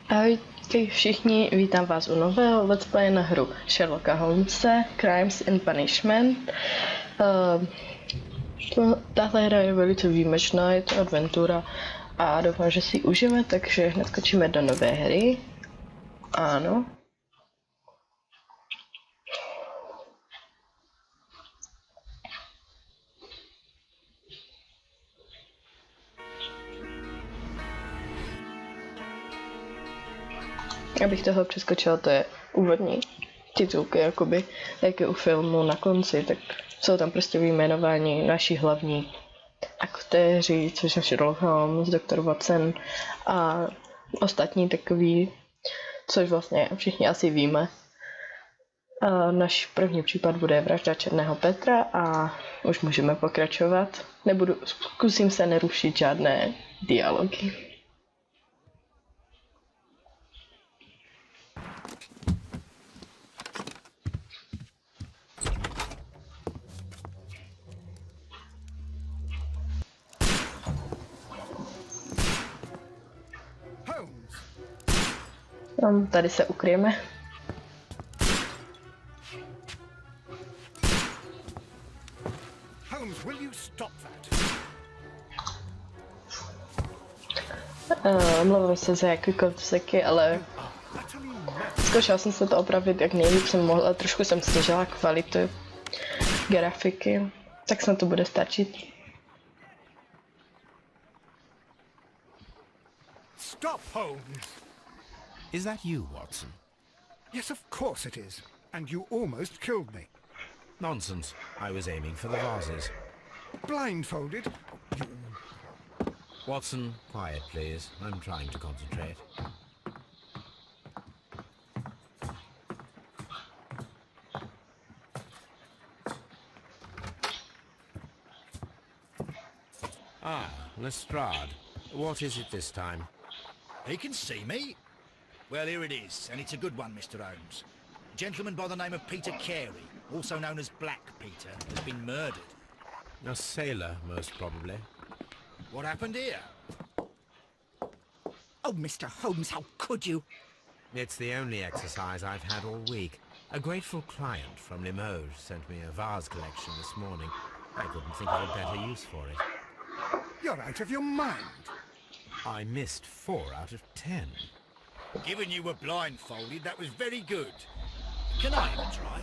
Ahojte všichni, vítám vás u nového let's play na hru Sherlocka Holmese, Crimes and Punishment. Tahle hra je velice výjimečná, je to adventura a doufám, že si ji užijeme, takže hned skočíme do nové hry. Ano. Abych toho přeskočila, to je úvodní titulky, jakoby, jak je u filmu na konci, tak jsou tam prostě vyjmenováni naši hlavní aktéři, což je Sherlock Holmes, Dr. Watson a ostatní takový, což vlastně všichni asi víme. Náš první případ bude vražda Černého Petra a už můžeme pokračovat. Zkusím se nerušit žádné dialogy. Tady se ukryjeme. Holmes, will you stop that? Mluvím se za jakýkoliv vseky, ale zkoušela jsem se to opravit jak nejlíp jsem mohla, trošku jsem snížila kvalitu grafiky, tak snad to bude stačit. Stop, Holmes! Is that you, Watson? Yes, of course it is. And you almost killed me. Nonsense. I was aiming for the vases. Blindfolded? Watson, quiet, please. I'm trying to concentrate. Ah, Lestrade. What is it this time? He can see me. Well, here it is, and it's a good one, Mr. Holmes. A gentleman by the name of Peter Carey, also known as Black Peter, has been murdered. A sailor, most probably. What happened here? Oh, Mr. Holmes, how could you? It's the only exercise I've had all week. A grateful client from Limoges sent me a vase collection this morning. I couldn't think of a better use for it. You're out of your mind. I missed 4 out of 10. Given you were blindfolded, that was very good. Can I have a try?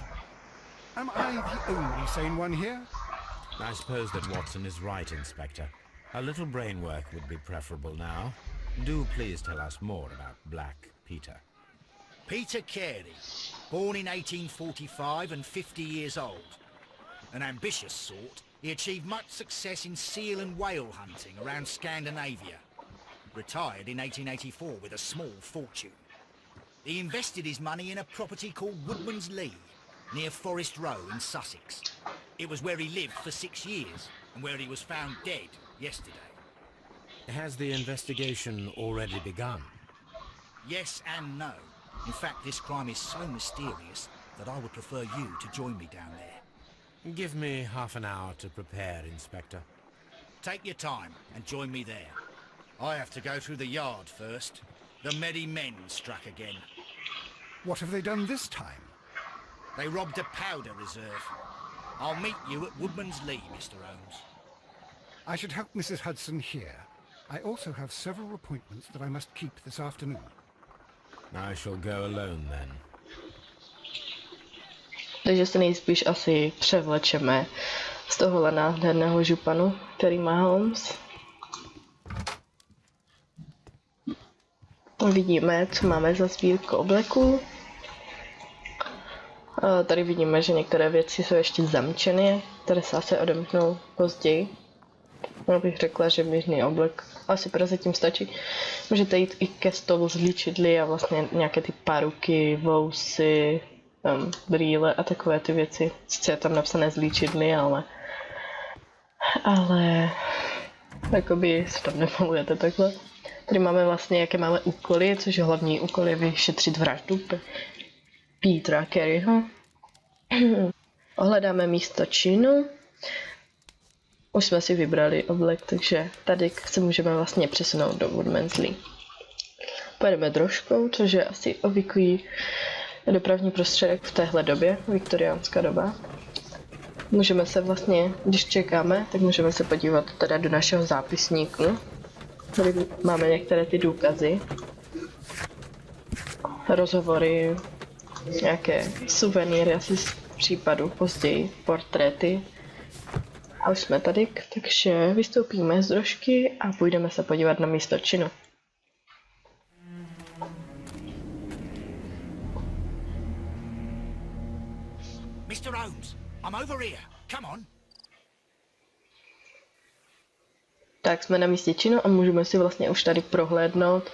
Am I the only sane one here? I suppose that Watson is right, Inspector. A little brain work would be preferable now. Do please tell us more about Black Peter. Peter Carey, born in 1845 and 50 years old. An ambitious sort, he achieved much success in seal and whale hunting around Scandinavia. Retired in 1884 with a small fortune. He invested his money in a property called Woodman's Lee, near Forest Row in Sussex. It was where he lived for 6 years, and where he was found dead yesterday. Has the investigation already begun? Yes and no. In fact, this crime is so mysterious that I would prefer you to join me down there. Give me half an hour to prepare, Inspector. Take your time and join me there. I have to go through the yard first. The merry men struck again. What have they done this time? They robbed a powder reserve. I'll meet you at Woodman's Lee, Mr. Holmes. I should help Mrs. Hudson here. I also have several appointments that I must keep this afternoon. I shall go alone then. Takže se nejspíš asi převlečeme z tohohle nádherného županu, který má Holmes. Vidíme, co máme za sbírku obleků. Tady vidíme, že některé věci jsou ještě zamčeny, které se asi odemknou později. Já bych řekla, že běžný oblek asi prozatím stačí. Můžete jít i ke stolu s líčidly a vlastně nějaké ty paruky, vousy, brýle a takové ty věci. Sice je tam napsané z líčidly, ale jakoby si tam nemalujete takhle. Tady máme vlastně, jaké máme úkoly, což je hlavní úkol je vyšetřit vraždu Petera Careyho. Ohledáme místo činu. Už jsme si vybrali oblek, takže tady se můžeme vlastně přesunout do Woodman's Lee. Pojedeme drožkou, což je asi obvyklý dopravní prostředek v téhle době, viktoriánská doba. Můžeme se vlastně, když čekáme, tak můžeme se podívat teda do našeho zápisníku. Tady máme některé ty důkazy, rozhovory, nějaké suvenýry asi z případu, později portréty. A už jsme tady, takže vystoupíme z drožky a půjdeme se podívat na místo činu. Mr. Holmes, I'm over here. Come on. Tak jsme na místě činu a můžeme si vlastně už tady prohlédnout.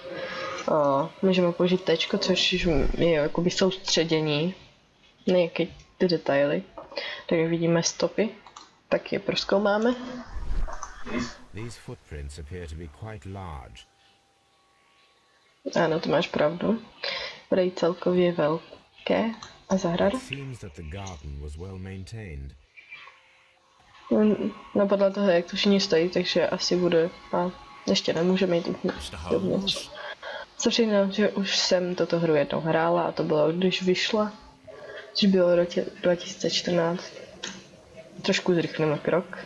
Můžeme použít tečko, což je jakoby soustředění, nějaké ty detaily. Takže vidíme stopy, tak je prozkoumáme. These footprints appear to be quite large. Ano, to máš pravdu. Bude celkově velké a zahrada. It seems that the garden was well maintained. No podle toho, jak to všichni stojí, takže asi bude, a ještě nemůžeme jít dovnitř. Co přiznám, že už jsem toto hru jednou hrála a to bylo, když vyšla, což bylo v roce 2014. Trošku zrychlíme krok.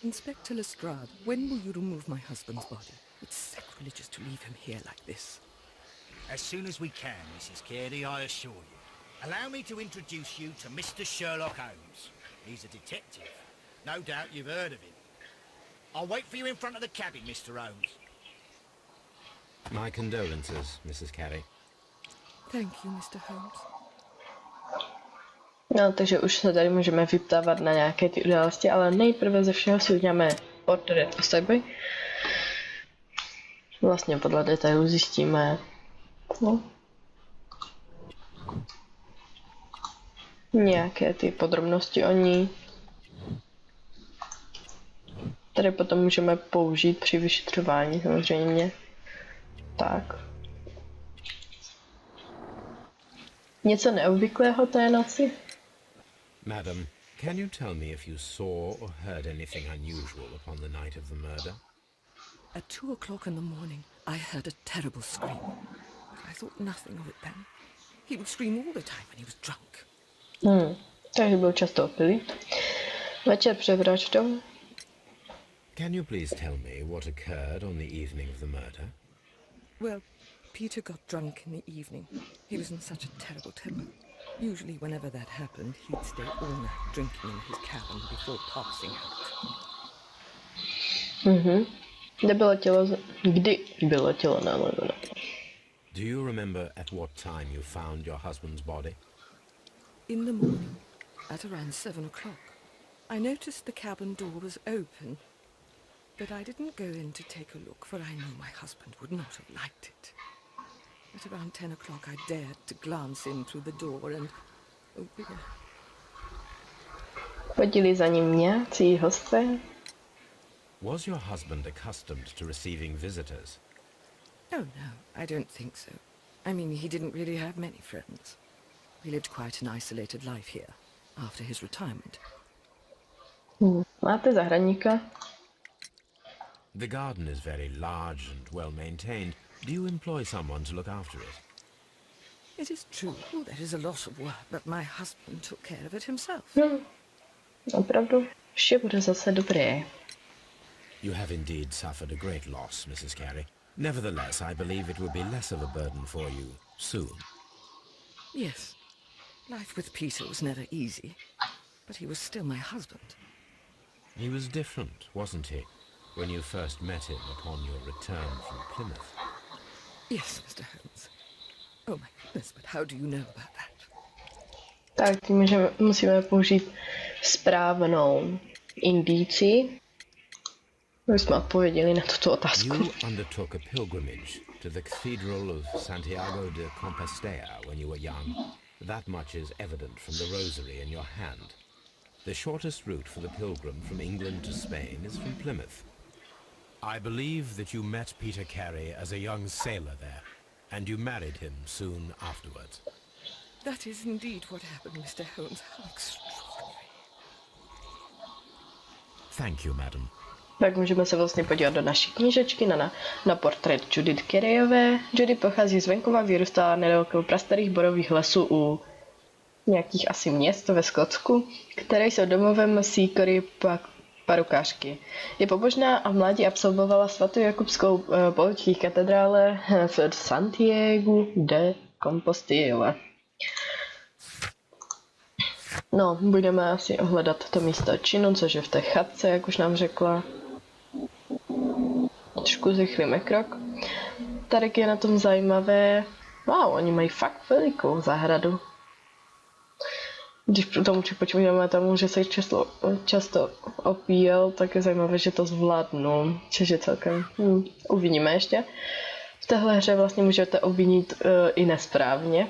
Inspector Lestrade, when will you remove my husband's body? It's sacrilegious to leave him here like this. As soon as we can, Mrs. Carey, I assure you. Allow me to introduce you to Mr. Sherlock Holmes. He's a detective. No doubt you've heard of him. I'll wait for you in front of the cabin, Mr. Holmes. My condolences, Mrs. Carey. Thank you, Mr. Holmes. No, takže už se tady můžeme vyptávat na nějaké ty události, ale nejprve ze všeho si uděláme portrét osoby. Vlastně podle detailů zjistíme, no, nějaké ty podrobnosti o ní. Tady potom můžeme použít při vyšetřování samozřejmě. Tak. Něco neobvyklého té noci? Madam, can you tell me if you saw or heard anything unusual upon the night of the murder? At 2 o'clock in the morning, I heard a terrible scream. But I thought nothing of it then. He would scream all the time when he was drunk. Takže byl často opilý. Večer před vraždou. Can you please tell me what occurred on the evening of the murder? Well, Peter got drunk in the evening. He was in such a terrible temper. Usually whenever that happened, he'd stay all night drinking in his cabin before passing out. Kde bylo tělo? Kdy bylo tělo nalezeno? Do you remember at what time you found your husband's body? In the morning, at around 7 o'clock, I noticed the cabin door was open, but I didn't go in to take a look, for I knew my husband would not have liked it. At around 10 o'clock, I dared to glance in through the door and... Oh, dear. Chodili za ním nějací hosté? Was your husband accustomed to receiving visitors? Oh, no, I don't think so. I mean, he didn't really have many friends. He lived quite an isolated life here, after his retirement. Máte zahradníka? The garden is very large and well maintained. Do you employ someone to look after it? It is true, there is a lot of work, but my husband took care of it himself. Opravdu? Vše bude zase dobré. You have indeed suffered a great loss, Mrs. Carey. Nevertheless, I believe it will be less of a burden for you soon. Yes, life with Peter was never easy, but he was still my husband. He was different, wasn't he, when you first met him upon your return from Plymouth? Yes, Mr. Holmes. Oh my goodness, but how do you know about that? Tak tím, že musíme použít správnou indici. My jsme odpověděli na tuto otázku. You undertook a pilgrimage to the Cathedral of Santiago de Compostela when you were young. That much is evident from the rosary in your hand. The shortest route for the pilgrim from England to Spain is from Plymouth. I believe that you met Peter Carey as a young sailor there, and you married him soon afterwards. That is indeed what happened, Mr. Holmes. How extraordinary. Thank you, madam. Tak můžeme se vlastně podívat do naší knížečky na portrét Judith Careyové. Judy pochází z venkova, vyrůstala nedaleko prastarých borových lesů u nějakých asi měst ve Skotsku, které jsou domovem síkory parukářky. Je pobožná a v mládí absolvovala svatojakubskou pouť v katedrále v Santiago de Compostela. No, budeme asi ohledat to místo činu, což je v té chatce, jak už nám řekla. Trošku zrychlíme krok. Tady je na tom zajímavé. Wow, oni mají fakt velikou zahradu. Když tomu připočítáme tomu, že se často opíjel, tak je zajímavé, že to zvládnu. Což je celkem... uvidíme ještě. V téhle hře vlastně můžete obvinit i nesprávně.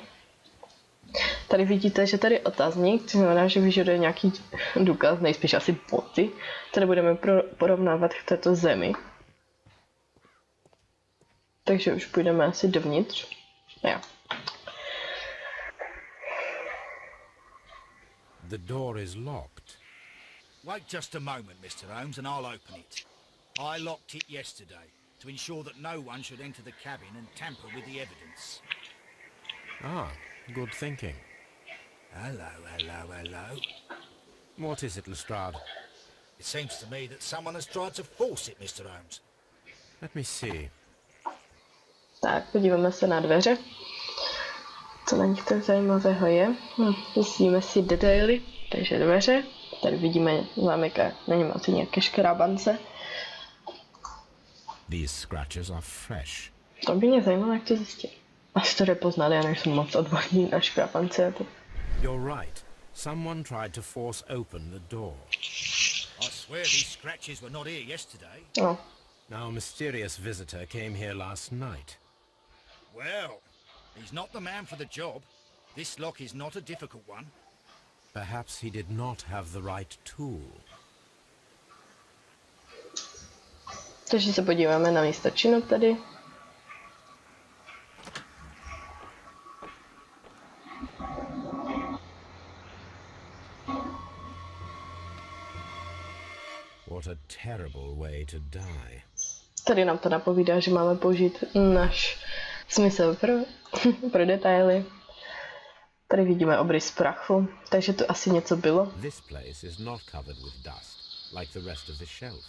Tady vidíte, že tady je otazník, což znamená, že vyžaduje nějaký důkaz, nejspíš asi boty, které budeme porovnávat k této zemi. Takže už půjdeme asi dovnitř. Jo. The door is locked. Wait just a moment, Mr. Holmes, and I'll open it. I locked it yesterday to ensure that no one should enter the cabin and tamper with the evidence. Ah, good thinking. Hello, hello, hello. What is it, Lestrade? It seems to me that someone has tried to force it, Mr. Holmes. Let me see. Tak, podíváme se na dveře. Co na nich tak zajímavého je. Myslíme si detaily, takže dveře. Tady vidíme zámek a na něm asi nějaké škrábance. These scratches are fresh. To by mě zajímalo, jak to zjistit. Až to nepoznali, já nejsem moc odborný na škrábance. You're right. Someone tried to force open the door. I swear these scratches were not here yesterday. No. Now, a mysterious visitor came here last night. Well, he's not the man for the job. This lock is not a difficult one. Perhaps he did not have the right tool. Takže se podíváme na místo činu tady. What a terrible way to die. Tady nám to napovídá, že máme použít náš smysl pro detaily. Tady vidíme obrys prachu, takže to asi něco bylo. This place is not covered with dust, like the rest of the shelf.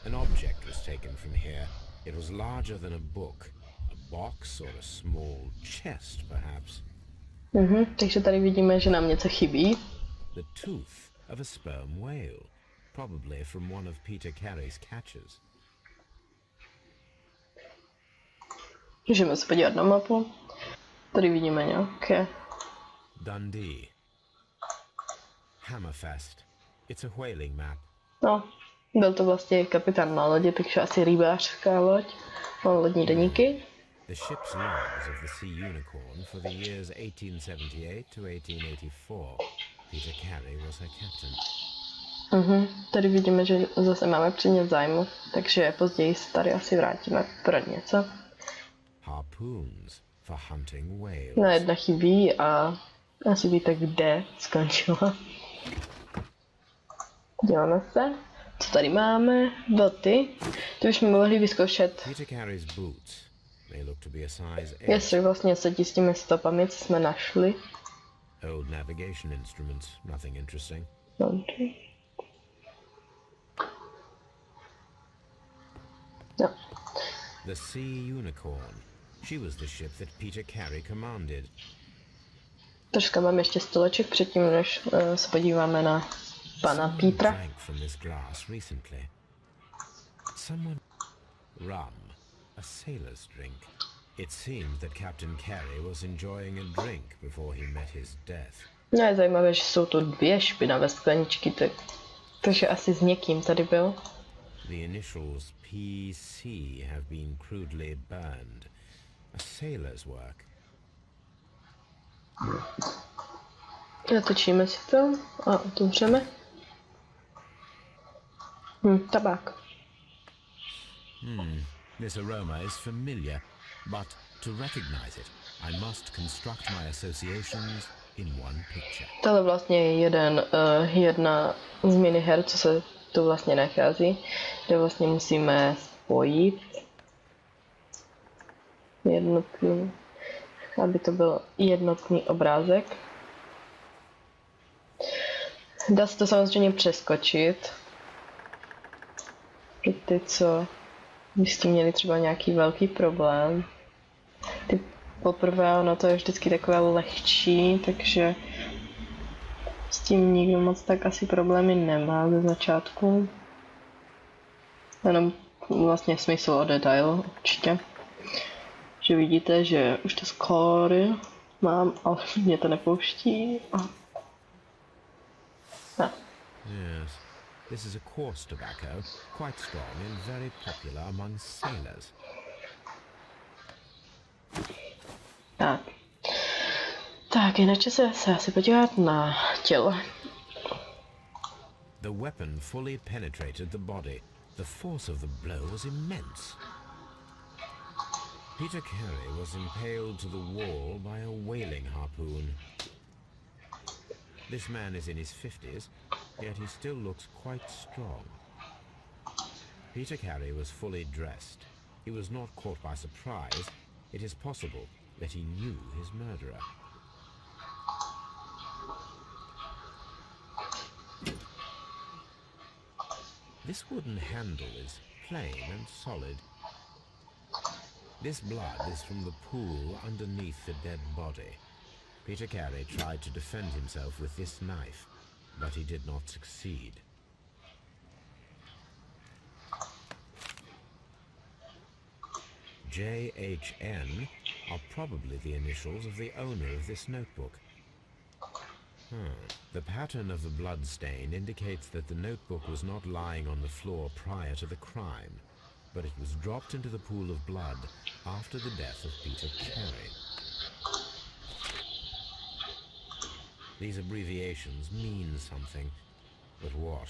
An object was taken from here. It was larger than a book. A box or a small chest, perhaps. Takže tady vidíme, že nám něco chybí. The tooth of a sperm whale, probably from one of Peter Carey's catches. Můžeme se podívat na mapu. Tady vidíme nějaké... Dundee. Hammerfest. It's a whaling map. No, byl to vlastně kapitán na lodi, takže asi rybářská loď. Mám lodní deníky. The ship's logs of the Sea Unicorn for the years 1878 to 1884. Peter Carey was her captain. Tady vidíme, že zase máme předmět zájmu, takže později se tady asi vrátíme pro něco. Harpoons for hunting whales. No, jedna chybí a asi víte, kde skončila. Děláme se. Co tady máme? Boty. To bychom mohli vyzkoušet. Peter Carey's boots. They look to be a size 8. Jestli vlastně sedí s těmi stopami, co jsme našli. Old navigation instruments, nothing interesting. No. The Sea Unicorn. She was the ship that Peter Carey commanded. Troška mám ještě stoleček předtím, než se podíváme na pana Petra. Drank from this glass recently. Someone... Rum. A sailor's drink. It seemed that Captain Carey was enjoying a drink before he met his death. No, je zajímavé, že jsou to dvě špinavé skleničky, takže asi s někým tady byl. The initials PC have been crudely burned. A sailor's work. Natočíme si to a otevřeme. Tabák. This aroma is familiar, but to recognize it, I must construct my associations in one picture. Tohle vlastně je jedna z miniher, co se to vlastně nachází, kde vlastně musíme spojit jednotný, aby to byl jednotný obrázek. Dá se to samozřejmě přeskočit. Pro ty, co byste měli třeba nějaký velký problém. Ty poprvé ono to je vždycky takové lehčí, takže s tím nikdo moc tak asi problémy nemá ze začátku. Jenom vlastně smysl o detail určitě. Že vidíte, že už to score mám, ale mě to nepouští. Yes, this is a coarse tobacco, quite strong and very popular among sailors. Tak, je na čase se asi podívat na tělo. The weapon fully penetrated the body. The force of the blow was immense. Peter Carey was impaled to the wall by a whaling harpoon. This man is in his 50s, yet he still looks quite strong. Peter Carey was fully dressed. He was not caught by surprise. It is possible that he knew his murderer. This wooden handle is plain and solid. This blood is from the pool underneath the dead body. Peter Carey tried to defend himself with this knife, but he did not succeed. J.H.N. are probably the initials of the owner of this notebook. The pattern of the blood stain indicates that the notebook was not lying on the floor prior to the crime, but it was dropped into the pool of blood after the death of Peter Carey. These abbreviations mean something, but what?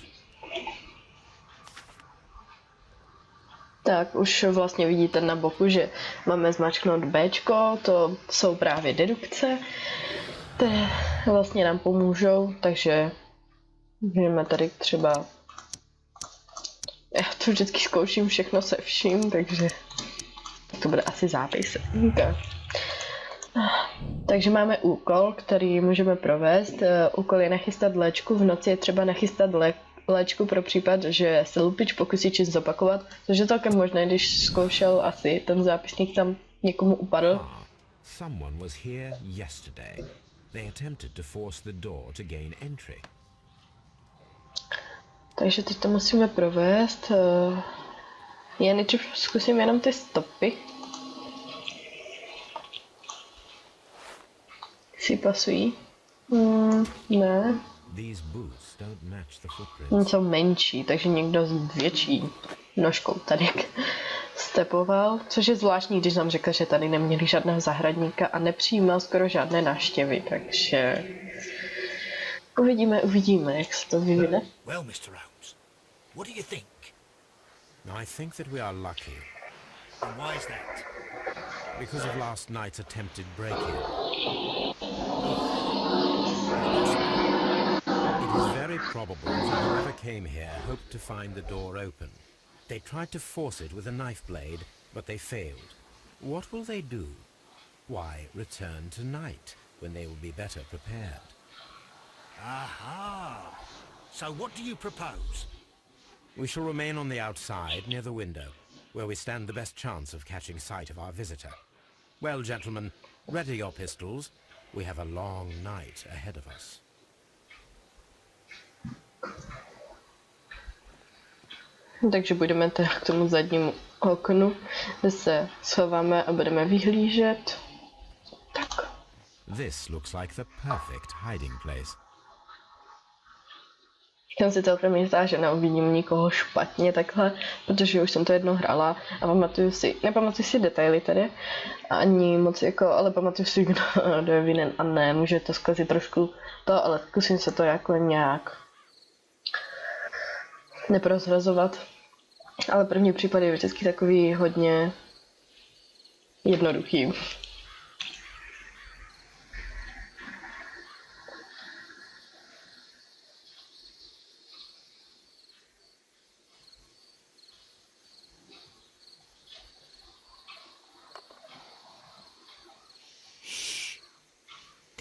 Tak už vlastně vidíte na boku, že máme zmačknout Bčko, to jsou právě dedukce, které vlastně nám pomůžou, takže můžeme tady třeba, já to vždycky zkouším všechno se vším, takže to bude asi zápis. Okay. Takže máme úkol, který můžeme provést. Úkol je nachystat léčku, v noci je třeba nachystat léčku pro případ, že se lupič pokusí čin zopakovat, což je celkem možné, když zkoušel asi ten zápisník tam někomu upadl. Someone was here yesterday. They attempted to force the door to gain entry. Takže teď to musíme provést. Já nejdřív zkusím jenom ty stopy. Si pasují? Ne. Jsou menší, takže někdo s větší nožkou tady stepoval, což je zvláštní, když nám řekl, že tady neměli žádného zahradníka a nepřijímal skoro žádné návštěvy, takže uvidíme, jak se to vyvine. Well, Mr. Holmes, what do you think? I think that we are lucky. And why is that? Because of last night's attempted break-in. It is very probable that whoever came here hoped to find the door open. They tried to force it with a knife blade, but they failed. What will they do? Why, return tonight, when they will be better prepared. Aha! So what do you propose? We shall remain on the outside, near the window, where we stand the best chance of catching sight of our visitor. Well, gentlemen, ready your pistols. We have a long night ahead of us. Takže budeme teda k tomu zadnímu oknu, kde se schováme a budeme vyhlížet. Tak. This looks like the perfect hiding place. Já si celkem jistá, že neuvidím nikoho špatně takhle, protože už jsem to jednou hrála a nepamatuju si detaily tady, ani moc jako, ale pamatuju si, kdo je vinen a ne, může to zkazit trošku to, ale zkusím se to jako nějak neprozrazovat. Ale první případ je vždycky takový hodně jednoduchý.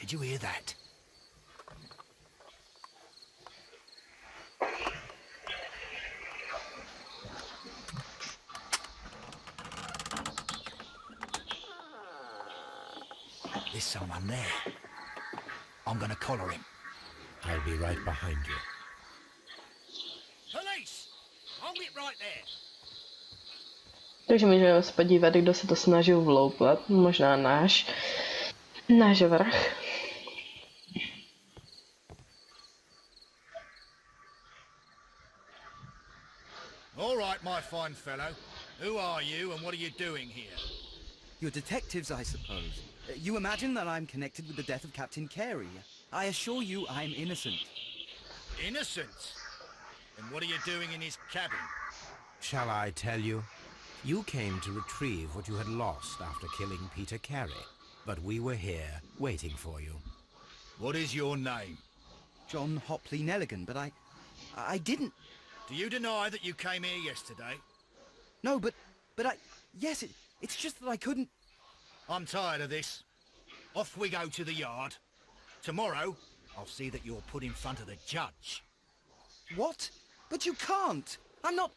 Did you hear that? There's someone there. I'm gonna collar him. I'll be right behind you. Police! Hold it right there. Takže můžeme se podívat, kdo se to snažil vloupat. Možná náš vrch. All right, my fine fellow. Who are you and what are you doing here? You're detectives, I suppose. You imagine that I'm connected with the death of Captain Carey. I assure you I'm innocent. Innocent? And what are you doing in his cabin? Shall I tell you? You came to retrieve what you had lost after killing Peter Carey, but we were here, waiting for you. What is your name? John Hopley Nelligan, but I didn't... Do you deny that you came here yesterday? No, but yes, it's just that I couldn't... I'm tired of this. Off we go to the yard. Tomorrow, I'll see that you're put in front of the judge. What? But you can't! I'm not...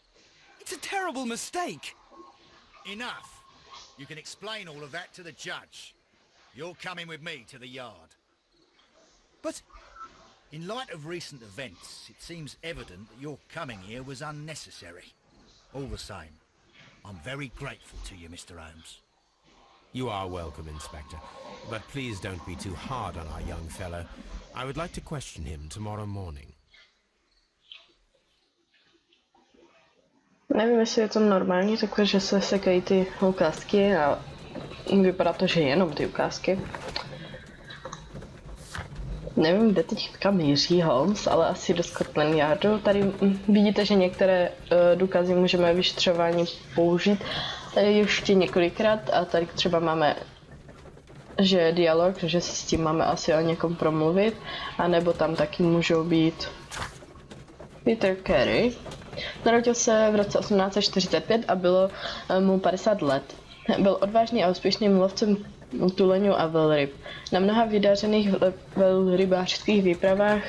It's a terrible mistake! Enough. You can explain all of that to the judge. You're coming with me to the yard. But... In light of recent events, it seems evident that your coming here was unnecessary. All the same, I'm very grateful to you, Mr. Holmes. You are welcome, Inspector, but please don't be too hard on our young fellow. I would like to question him tomorrow morning. Nevím, jestli je to normální, takhle, že se sekají ty ukázky a vypadá to, že jenom ty ukázky. Nevím, kde teďka míří Holmes, ale asi do Scotland Yardu. Tady vidíte, že některé důkazy můžeme vyšetřování použít ještě několikrát a tady třeba máme, že dialog, že se s tím máme asi o někom promluvit, anebo tam taky můžou být Peter Carey. Narodil se v roce 1845 a bylo mu 50 let. Byl odvážný a úspěšným lovcem tuleňů a velryb. Na mnoha vydařených velrybářských výpravách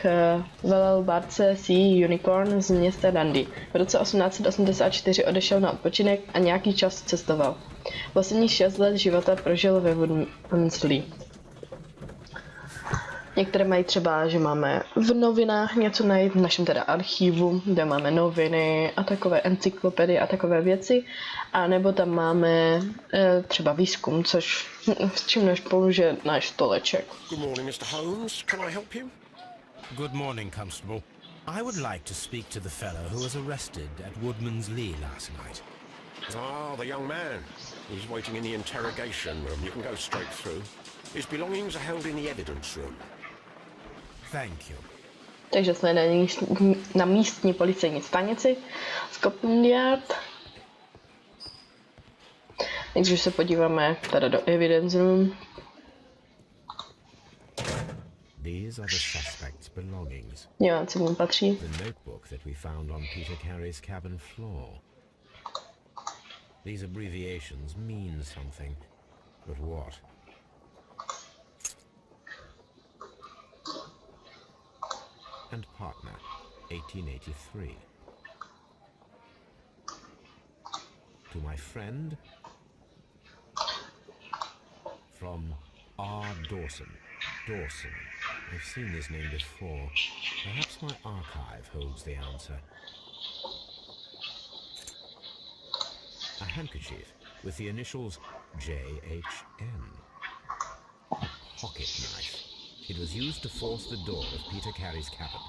velel bárce Sea Unicorn z města Dundee. V roce 1884 odešel na odpočinek a nějaký čas cestoval. Posledních 6 let života prožil ve Woodmansley. Některé mají třeba, že máme v novinách něco najít, v našem teda archivu, kde máme noviny a takové encyklopedie a takové věci. A nebo tam máme třeba výzkum, což s čím než pomůže náš stoleček. Good morning, Mr. Holmes. Can I help you? Good morning, Constable. I would like to speak to the fellow who was arrested at Woodman's Lee last night. Ah, the young man. He's waiting in the interrogation room. You can go straight through. His belongings are held in the evidence room. Thank you. Takže jsme na místní policejní stanici Scotland Yard. Nejdřív se podíváme teda do evidence room. These are the suspect's belongings. Jo, co mu patří. The notebook that we found on Peter Carey's cabin floor. These abbreviations mean something, but what? And partner, 1883. To my friend, from R. Dawson. Dawson. I've seen this name before. Perhaps my archive holds the answer. A handkerchief with the initials J.H.N. A pocket knife. It was used to force the door of Peter Carey's cabin.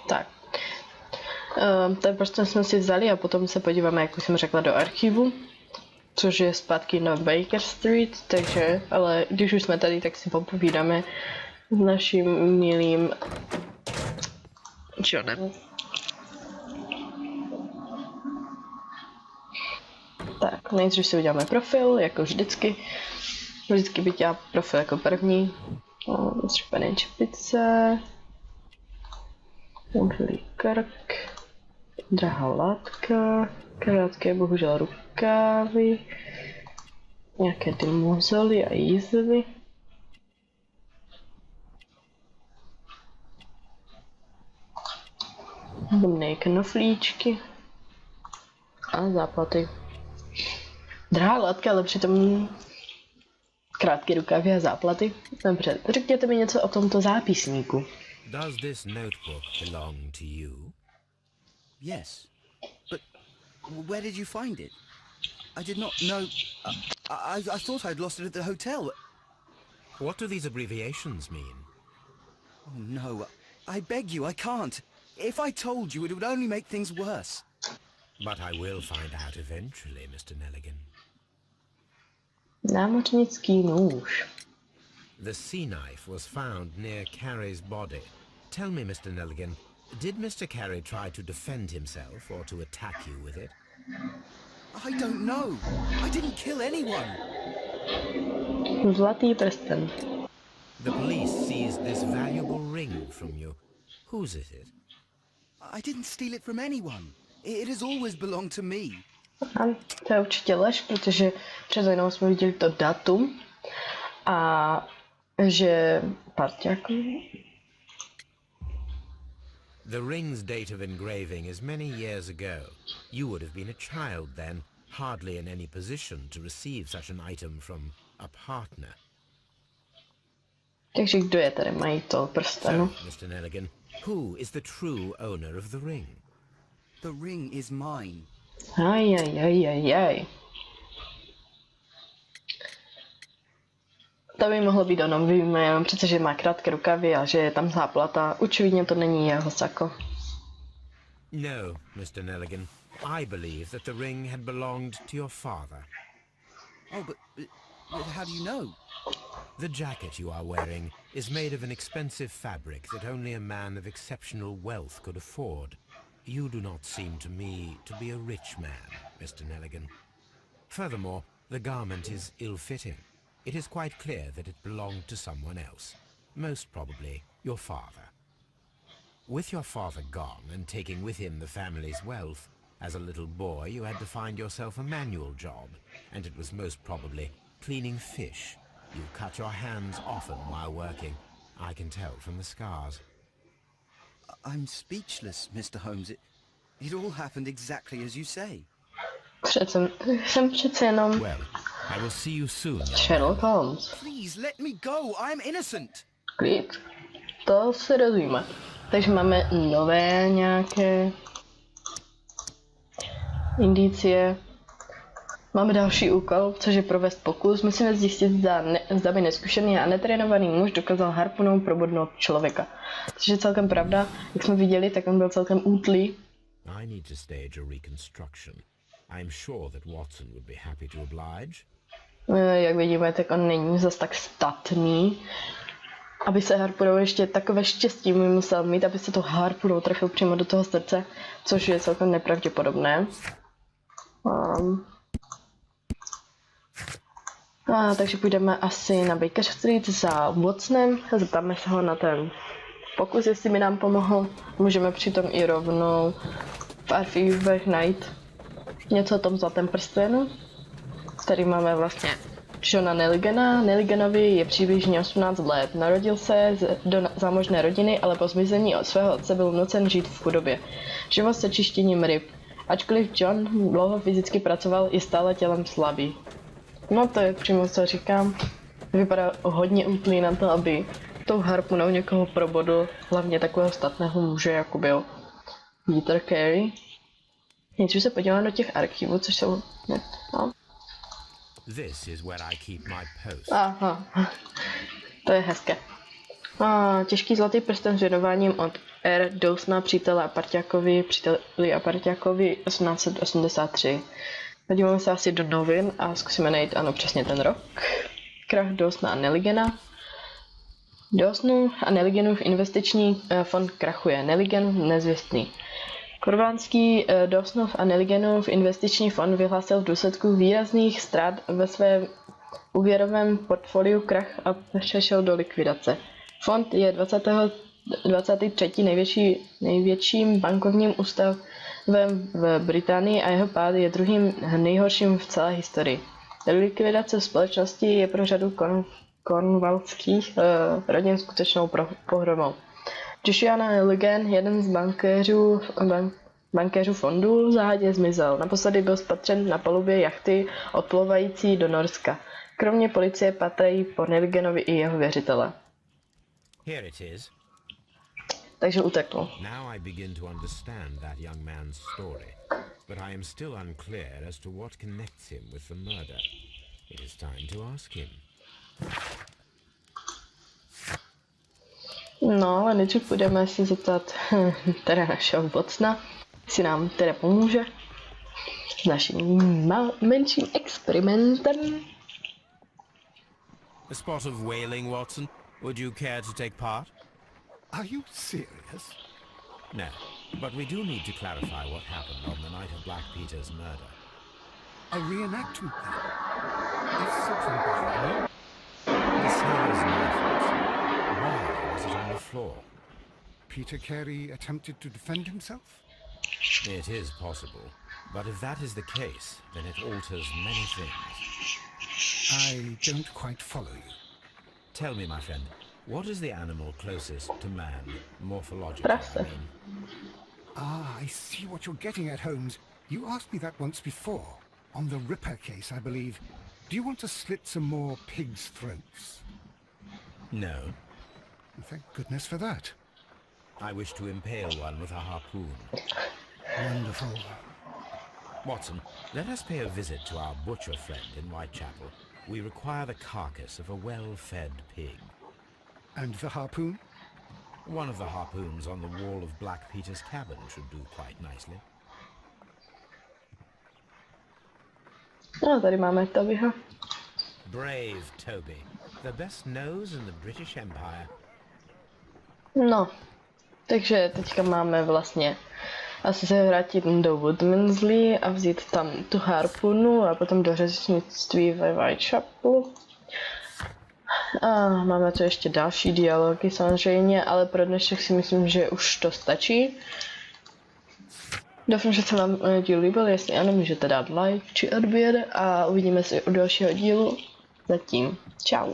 Tak. Ten prostě jsme si vzali a potom se podíváme, jak už jsem řekla, do archivu. Což je zpátky na Baker Street, takže, ale když už jsme tady, tak si popovídáme s naším milým Johnem. Tak, nejdřív si uděláme profil, jako vždycky. Vždycky bych dělala profil jako první. Střepané čepice. Udlý krk. Drahá látka. Krátké bohužel rukávy. Nějaké ty mozoly a jízvy. Bumnej knoflíčky a záplaty. Drahá látka, ale přitom krátké rukávy a záplaty. Dobře, řekněte mi něco o tomto zápisníku. Does this notebook belong to you? Yes. But where did you find it? I did not know... I thought I'd lost it at the hotel. What do these abbreviations mean? Oh, no. I beg you, I can't. If I told you, it would only make things worse. But I will find out eventually, Mr. Nelligan. Námořnický nůž. The sea knife was found near Carey's body. Tell me, Mr. Nelligan, did Mr. Carey try to defend himself or to attack you with it? I don't know. I didn't kill anyone. Zlatý prsten. The police seized this valuable ring from you. Whose is it? I didn't steal it from anyone. It has always belonged to me. A to je určitě lež, protože před vojnou jsme viděli to datum a že parťákovi. The ring's date of engraving is many years ago. You would have been a child then, hardly in any position to receive such an item from a partner. Takže kdo je tady majitel prstenu? So, Mr. Nelligan, who is the true owner of the ring? The ring is mine. Ajajajajaj. To by mohlo být ono, víme jenom přece, že má krátké rukavy a že je tam záplata. Očividně to není jeho sako. No, Mr. Nelligan. I believe that the ring had belonged to your father. Oh, but how do you know? The jacket you are wearing is made of an expensive fabric that only a man of exceptional wealth could afford. You do not seem to me to be a rich man, Mr. Nelligan. Furthermore, the garment is ill-fitting. It is quite clear that it belonged to someone else, most probably your father. With your father gone and taking with him the family's wealth, as a little boy you had to find yourself a manual job, and it was most probably cleaning fish. You cut your hands often while working. I can tell from the scars. I'm speechless, Mr. Holmes. It all happened exactly as you say. Jsem přece jenom Well, I will see you soon. Sherlock Holmes. Please, let me go. I'm innocent. Klid. To se dozvíme. Takže máme nové nějaké indicie. Máme další úkol, což je provést pokus. Musíme zjistit, zda by neskušený a netrénovaný muž dokázal harpunou probodnout člověka. Což je celkem pravda. Jak jsme viděli, tak on byl celkem útlý. I need to stage a reconstruction. I am sure that Watson would be happy to oblige. Jak vidíme, tak on není zas tak statný. Aby se harpunou ještě takové štěstí musel mít, aby se to harpunou trefil přímo do toho srdce, což je celkem nepravděpodobné. Takže půjdeme asi na Baker Street za Watsonem, zeptáme se ho na ten pokus, jestli mi nám pomohl. Můžeme přitom i rovnou v archivech najít něco o tom zlatém prstenu. Tady máme vlastně Johna Nelligana. Nelliganovi je přibližně 18 let. Narodil se do zámožné rodiny, ale po zmizení od svého otce byl nucen žít v chudobě. Živo se čištěním ryb. Ačkoliv John dlouho fyzicky pracoval, je stále tělem slabý. No to je přímo co říkám. Vypadá hodně útlý na to, aby tou harpunou někoho probodl, hlavně takového statného muže, jako byl Peter Carey. Nejdřív se podívám do těch archivů, což jsou... No. This is where I keep my post. Aha, to je hezké. Těžký zlatý prsten s věnováním od R. Dawsona, příteli a parťákovi 1883. Podíváme se asi do novin a zkusíme najít, ano, přesně ten rok. Krach Dawsona a Nelligana. Dawsonův a Nelliganův investiční fond krachuje. Nelligan nezvěstný. Korvánský Dawsonův a Nelliganův investiční fond vyhlásil v důsledku výrazných ztrát ve svém úvěrovém portfoliu krach a přešel do likvidace. Fond je 23. největším bankovním ústavem v Británii a jeho pád je druhým nejhorším v celé historii. Likvidace společnosti je pro řadu cornwallských rodin skutečnou pohromou. Joshua Ligon, jeden z bankéřů fondu, záhadně zmizel. Naposledy byl spatřen na palubě jachty odplouvající do Norska. Kromě policie patrají po Liganovi i jeho věřitele. Here it is. Takže utekl. Now I begin to understand that young man's story, but I am still unclear as to what connects him with the murder. It is time to ask him. No, ale nejdřív půjdeme si zeptat teda našeho Watsona, jestli nám teda pomůže s naším menším experimentem. A spot of whaling, Watson. Would you care to take part? Are you serious? No, but we do need to clarify what happened on the night of Black Peter's murder. A reenactment then? Is something behind The sailor's knife, Watson. Why was it on the floor? Peter Carey attempted to defend himself? It is possible, but if that is the case, then it alters many things. I don't quite follow you. Tell me, my friend, what is the animal closest to man, morphologically, Prase. I mean? Ah, I see what you're getting at, Holmes. You asked me that once before. On the Ripper case, I believe. Do you want to slit some more pigs' throats? No. Thank goodness for that. I wish to impale one with a harpoon. Wonderful. Watson, let us pay a visit to our butcher friend in Whitechapel. We require the carcass of a well-fed pig. And the harpoon? One of the harpoons on the wall of Black Peter's cabin should do quite nicely. No, tady máme Tobyho. Brave Toby, the best nose in the British Empire. No, takže teďka máme vlastně asi se vrátit do Woodmansley a vzít tam tu harpunu a potom do řeznictví ve Whitechapelu. A máme tu ještě další dialogy samozřejmě, ale pro dnešek si myslím, že už to stačí. Doufám, že se vám díl líbil, jestli ano, můžete dát like či odběr a uvidíme se u dalšího dílu. Zatím, čau.